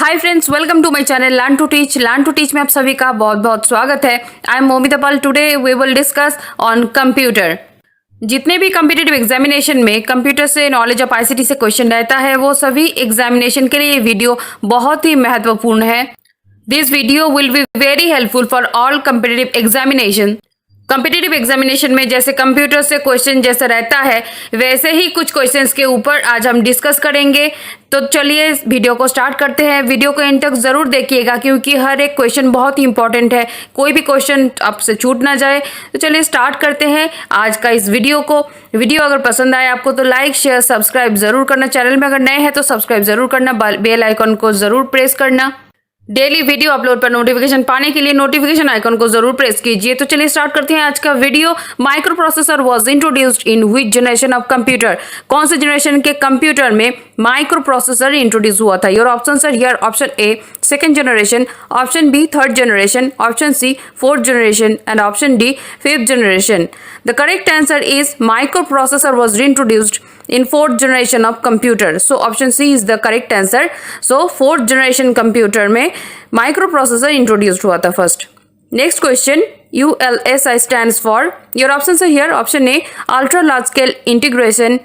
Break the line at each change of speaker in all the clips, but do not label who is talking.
Hi friends, welcome to my channel learn to teach में आप सभी का बहुत बहुत स्वागत है। I am Momita Pal. Today we will discuss on computer. जितने भी कम्पिटिटिव एग्जामिनेशन में कंप्यूटर से नॉलेज ऑफ आईसीटी से क्वेश्चन रहता है वो सभी एग्जामिनेशन के लिए ये वीडियो बहुत ही महत्वपूर्ण है। This video will be very helpful for all competitive examination. Competitive examination में जैसे कंप्यूटर से क्वेश्चन जैसे रहता है वैसे ही कुछ क्वेश्चंस के ऊपर आज हम डिस्कस करेंगे। तो चलिए वीडियो को स्टार्ट करते हैं। वीडियो को एंड तक जरूर देखिएगा क्योंकि हर एक क्वेश्चन बहुत ही इंपॉर्टेंट है, कोई भी क्वेश्चन आपसे छूट ना जाए। तो चलिए स्टार्ट करते हैं आज का इस वीडियो को। वीडियो अगर पसंद आए आपको तो लाइक शेयर सब्सक्राइब जरूर करना। चैनल में अगर नए हैं तो सब्सक्राइब जरूर करना, बेल आइकन को जरूर प्रेस करना। डेली वीडियो अपलोड पर नोटिफिकेशन पाने के लिए नोटिफिकेशन आइकन को जरूर प्रेस कीजिए। तो चलिए स्टार्ट करते हैं आज का video. Micro processor was introduced in which generation of computer? कौन से जनरेशन के कंप्यूटर में माइक्रो प्रोसेसर इंट्रोड्यूस हुआ था? Your option are here. Option A second generation, option B third generation, option C fourth generation and option D fifth generation. The correct answer is micro processor was introduced in fourth generation of computer. So option C is the correct answer. So fourth generation computer में microprocessor introduced हुआ था first. Next question, ULSI stands for, your options are here. Option A ultra large scale integration,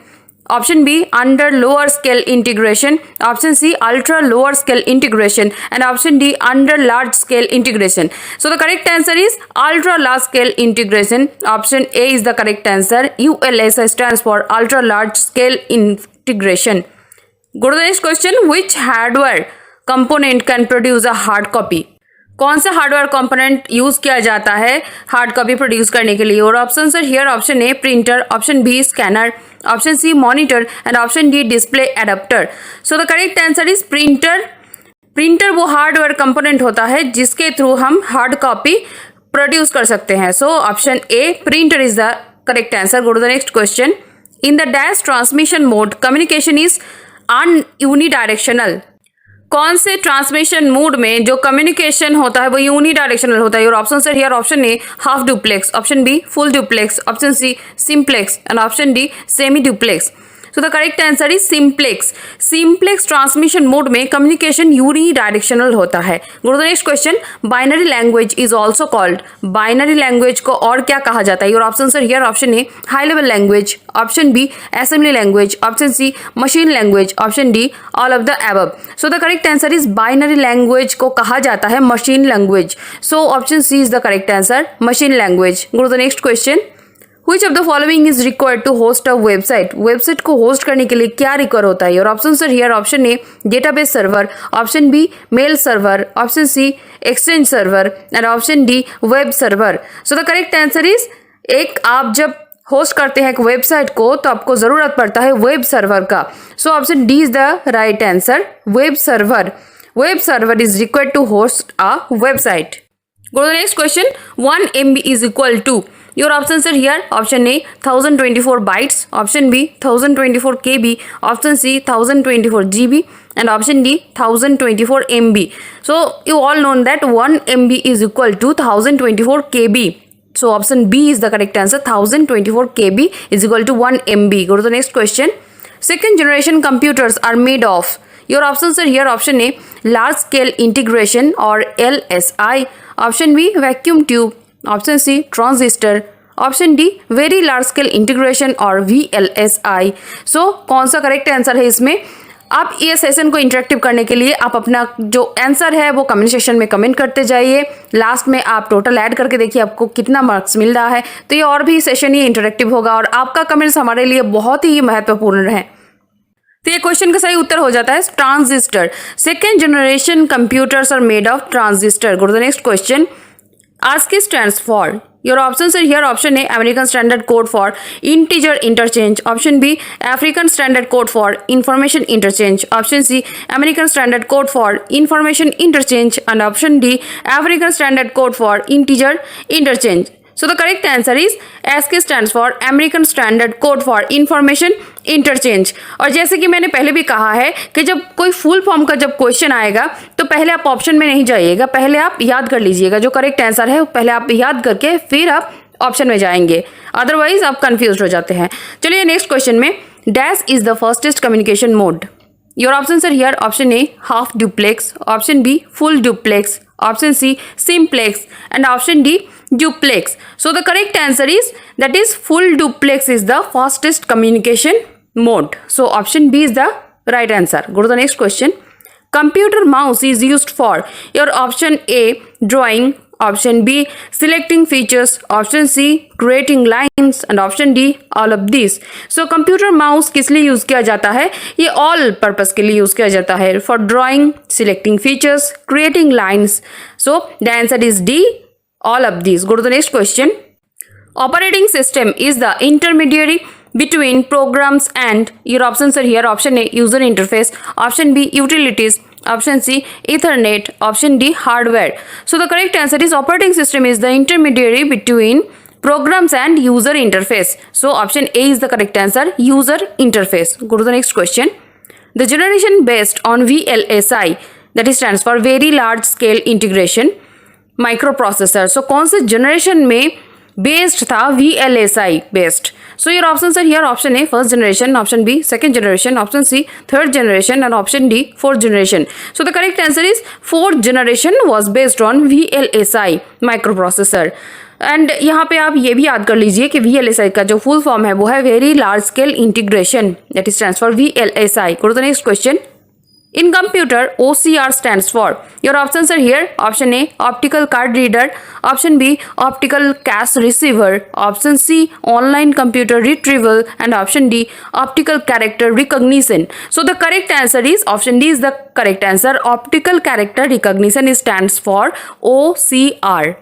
option B under lower scale integration, option C ultra lower scale integration and option D under large scale integration. So the correct answer is ultra large scale integration. Option A is the correct answer. ULSI stands for ultra large scale integration. Go to the next question. Which hardware component can produce a hard copy? कौन सा hardware component use किया जाता है hard copy produce करने के लिए? Our option are here. Option A printer, option B scanner, option C monitor and option D display adapter. So the correct answer is printer. Printer वो hardware component होता है जिसके थ्रू हम hard copy produce कर सकते हैं। So option A printer is the correct answer. Go to the next question. In the dash transmission mode communication is unidirectional. कौन से ट्रांसमिशन मोड में जो कम्युनिकेशन होता है वो यूनिडायरेक्शनल होता है? Our option are here. Option A half duplex, option B full duplex, option C simplex and option D semi duplex. So the correct answer is simplex. Simplex transmission mode में communication unidirectional होता है। Go to the next question. Binary language is also called. Binary language को और क्या कहा जाता है? Your options are here. Option A high level language, option B assembly language, option C machine language, option D all of the above. So the correct answer is binary language को कहा जाता है machine language. So option C is the correct answer, machine language. Go to the next question. Which of the following is required to host a website? Website को host करने के लिए क्या require होता है? Our option are here. Option A database server, option B mail server, option C exchange server and option D web server. So the correct answer is एक आप जब होस्ट करते हैं एक वेबसाइट को तो आपको जरूरत पड़ता है वेब सर्वर का। So option D is the right answer, web server. Web server is required to host a website. Go to the next question. 1 MB is equal to, your options are here. Option A 1024 bytes, option B 1024 KB, option C 1024 GB and option D 1024 MB. So you all know that 1 MB is equal to 1024 KB. So option B is the correct answer. 1024 KB is equal to 1 MB. Go to the next question. Second generation computers are made of, your options are here. Option A large scale integration or LSI, option B vacuum tube, option C transistor, option D very large scale integration or VLSI. So कौन सा correct answer है इसमें? आप ये session को interactive करने के लिए आप अपना जो आंसर है वो कमेंट सेक्शन में कमेंट करते जाइए। लास्ट में आप टोटल ऐड करके देखिए आपको कितना मार्क्स मिल रहा है। तो ये और भी सेशन ये इंटरेक्टिव होगा और आपका कमेंट्स हमारे लिए बहुत ही महत्वपूर्ण है। तो ये क्वेश्चन का सही उत्तर हो जाता है transistor. Second generation computers are made of transistor. Go to the next question. ASCII stands for, your options are here. Option A American Standard Code for integer interchange, option B African Standard Code for information interchange, option C American Standard Code for information interchange and option D African Standard Code for integer interchange. So the correct answer is ASCII stands for American Standard Code for Information Interchange. और जैसे कि मैंने पहले भी कहा है कि जब कोई फुल फॉर्म का जब क्वेश्चन आएगा तो पहले आप ऑप्शन में नहीं जाइएगा, पहले आप याद कर लीजिएगा जो करेक्ट आंसर है पहले आप याद करके फिर आप ऑप्शन में जाएंगे, अदरवाइज आप कंफ्यूज हो जाते हैं। चलिए नेक्स्ट क्वेश्चन में, dash is the fastest communication mode. Your options are here. Option A, half duplex. Option B, full duplex. Option C, simplex. And option D, duplex. So the correct answer is, that is, full duplex is the fastest communication mode. So option B is the right answer. Go to the next question. Computer mouse is used for your option A, drawing. Option B, selecting features. Option C, creating lines. And option D, all of these. So computer mouse किस लिए use किया जाता है? ये all purpose के लिए use किया जाता है. For drawing, selecting features, creating lines. So the answer is D, all of these. Go to the next question. Operating system is the intermediary between programs and, your options are here. Option A, user interface. Option B, utilities. Option C, Ethernet. Option D, hardware. So the correct answer is, operating system is the intermediary between programs and user interface. So option A is the correct answer, user interface. Go to the next question. The generation based on VLSI, that is stands for very large scale integration microprocessor. So कौन से generation में based था? VLSI based. So your options are here. Option A, first generation. Option B, second generation. Option C, third generation. And option D, fourth generation. So the correct answer is, fourth generation was based on VLSI microprocessor. And यहाँ पे आप ये भी याद कर लीजिए कि VLSI का जो फुल फॉर्म है वो है very large scale integration, that is stands for VLSI. Go to the next question. In computer, OCR stands for, your options are here. Option A, optical card reader. Option B, optical cache receiver. Option C, online computer retrieval. And option D, optical character recognition. So the correct answer is, option D is the correct answer. Optical character recognition stands for OCR.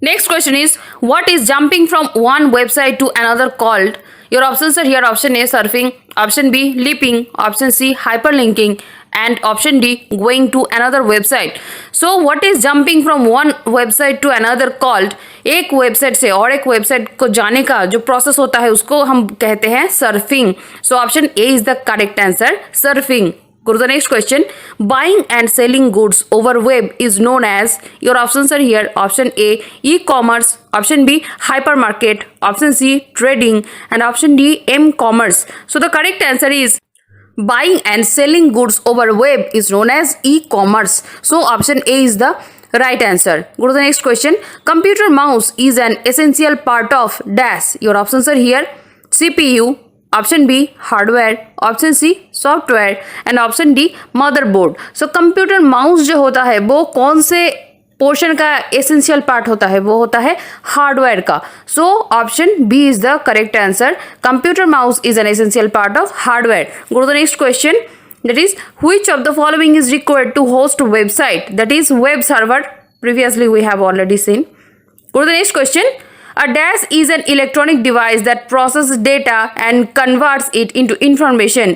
Next question is, what is jumping from one website to another called? Your options are here. Option A, surfing. Option B, leaping. Option C, hyperlinking. And option D, going to another website. So what is jumping from one website to another called? एक website से और एक website को जाने का जो process होता है उसको हम कहते हैं surfing. So option A is the correct answer, surfing. Go to the next question. Buying and selling goods over web is known as, your options are here. Option A, e-commerce. Option B, hypermarket. Option C, trading. And option D, m-commerce. So the correct answer is, buying and selling goods over web is known as e-commerce. So option A is the right answer. Go to the next question. Computer mouse is an essential part of dash. Your options are here. CPU. Option B, hardware. Option C, software. And option D, motherboard. So computer mouse जो होता है वो कौन से portion का essential part होता है? वो होता है हार्डवेयर का. So option B is the correct answer. Computer mouse is an essential part of hardware. Go to the next question. That is, which of the following is required to host website? That is web server. Previously we have already seen. Go to the next question. A dash is an electronic device that processes data and converts it into information.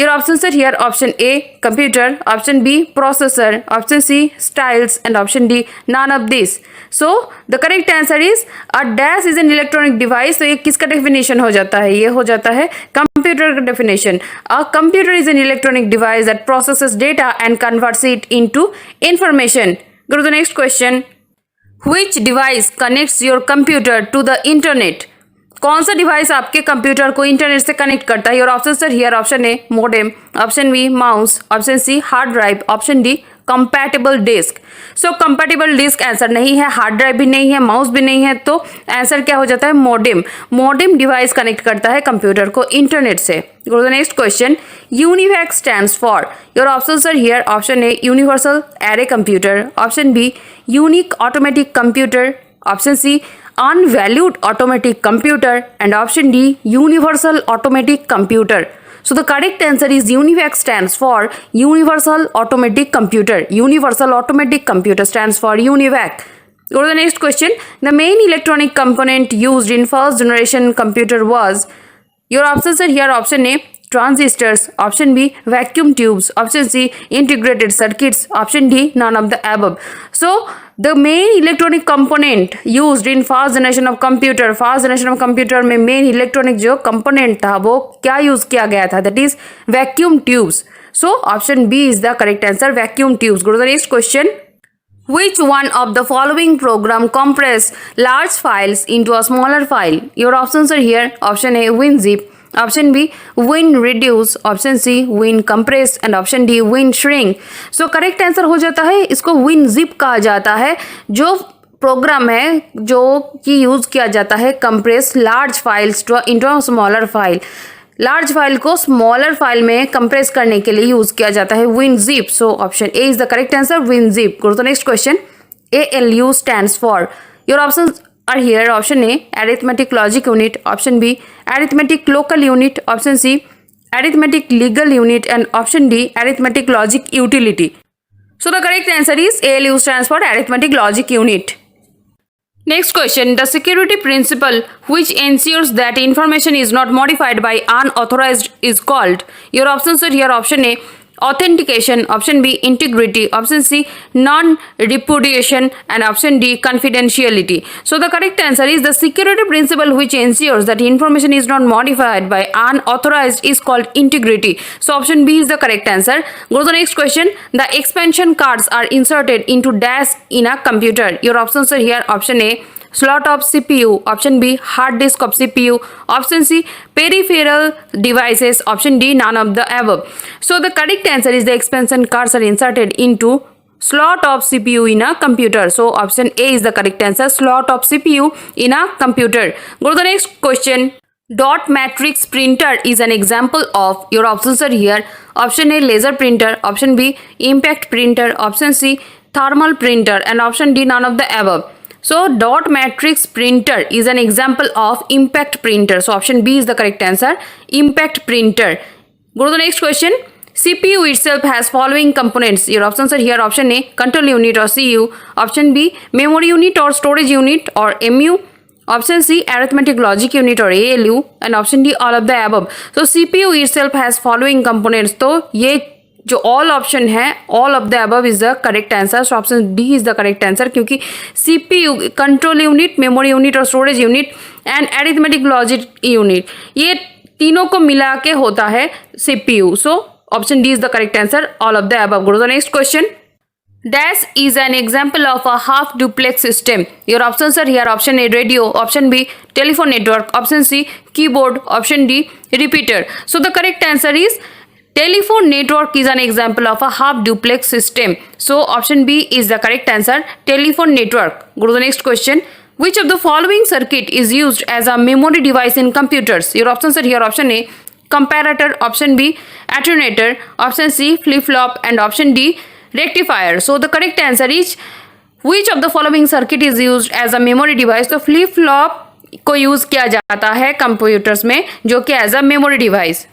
Your options are here. Option A, computer. Option B, processor. Option C, styles. And option D, none of these. So the correct answer is, a dash is an electronic device. तो ये किसका definition हो जाता है? ये हो जाता है computer का definition. A computer is an electronic device that processes data and converts it into information. Go to the next question. Which device connects your computer to the internet? कौन सा डिवाइस आपके कंप्यूटर को internet से connect करता है? Your options are here. Option A, modem. Option B, mouse. Option C, hard drive. Option D, compatible disk. So compatible disk answer नहीं है, hard drive भी नहीं है, माउस भी नहीं है, तो आंसर क्या हो जाता है? मोडेम. मोडेम डिवाइस कनेक्ट करता है कंप्यूटर को इंटरनेट से. Go to the next question. UNIVAC stands for, your options are here. Option A, universal array computer. Option B, unique automatic computer. Option C, unvalued automatic computer. And option D, universal automatic computer. So the correct answer is, UNIVAC stands for universal automatic computer. Universal automatic computer stands for UNIVAC. Go to the next question. The main electronic component used in first generation computer was, your options are here. Option A, transistors. Option B, vacuum tubes. Option C, integrated circuits. Option D, none of the above. So the main electronic component used in first generation of computer, first generation of computer में main electronic जो component था वो क्या use किया गया था? That is vacuum tubes. So option B is the correct answer, vacuum tubes. Go to the next question. Which one of the following program compress large files into a smaller file? Your options are here. Option A, WinZip. Option B win reduce, option C win compress and option D win shrink. So correct answer हो जाता है, इसको win zip कहा जाता है, जो programme है जो कि यूज किया जाता है compress large files into smaller file. Large file को स्मॉलर फाइल में कंप्रेस करने के लिए यूज किया जाता है WinZip। So option A is the correct answer, WinZip। Go to the next question. ALU stands for. Your options are here. Option A arithmetic logic unit, option B arithmetic local unit, option C arithmetic legal unit, and option D arithmetic logic utility. So the correct answer is ALU stands for arithmetic logic unit. Next question. The security principle which ensures that information is not modified by unauthorized is called. Your options are here. Option A authentication, option B integrity, option C non-repudiation, and option D confidentiality. So the correct answer is the security principle which ensures that information is not modified by unauthorized is called integrity. So option B is the correct answer. Go to the next question. The expansion cards are inserted into dash in a computer. Your options are here. Option A slot of CPU, option B hard disk of CPU, option C peripheral devices, option D none of the above. So the correct answer is the expansion cards are inserted into slot of CPU in a computer. So option A is the correct answer, slot of CPU in a computer. Go to the next question. Dot matrix printer is an example of. Your options are here. Option A laser printer, option B impact printer, option C thermal printer, and option D none of the above. So dot matrix printer is an example of impact printer. So option B is the correct answer, impact printer. Go to the next question. CPU itself has following components. Your options are here. Option A control unit or CU, option B memory unit or storage unit or MU, option C arithmetic logic unit or ALU, and option D all of the above. So CPU itself has following components. तो ये जो all option है all of the above is the correct answer. So option D is the correct answer, क्योंकि CPU control unit, memory unit और storage unit and arithmetic logic unit, ये तीनों को मिला के होता है CPU। So option D is the correct answer, all of the above. Go to the next question. Dash is an example of a half duplex system. Your options are here. Option A radio, option B telephone network, option C keyboard, option D repeater. So the correct answer is telephone network is an example of a half duplex system. So option B is the correct answer, telephone network. Go to the next question. Which of the following circuit is used as a memory device in computers? Your options are here. Option A comparator, option B attenuator, option C flip-flop, and option D rectifier. So the correct answer is which of the following circuit is used as a memory device? तो flip flop को use किया जाता है computers में, जो कि as a memory device.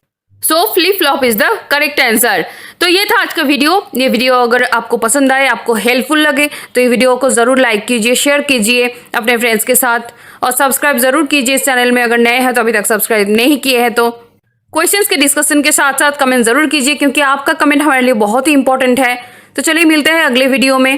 So flip flop is the correct answer. तो ये था आज का वीडियो। ये वीडियो अगर आपको पसंद आए, आपको हेल्पफुल लगे, तो ये वीडियो को ज़रूर लाइक कीजिए, शेयर कीजिए अपने फ्रेंड्स के साथ, और सब्सक्राइब ज़रूर कीजिए इस चैनल में अगर नए हैं तो, अभी तक सब्सक्राइब नहीं किए हैं तो। क्वेश्चंस के डिस्कशन के साथ साथ कमेंट ज़रूर कीजिए, क्योंकि आपका कमेंट हमारे लिए बहुत ही इंपॉर्टेंट है। तो चलिए मिलते हैं अगले वीडियो में।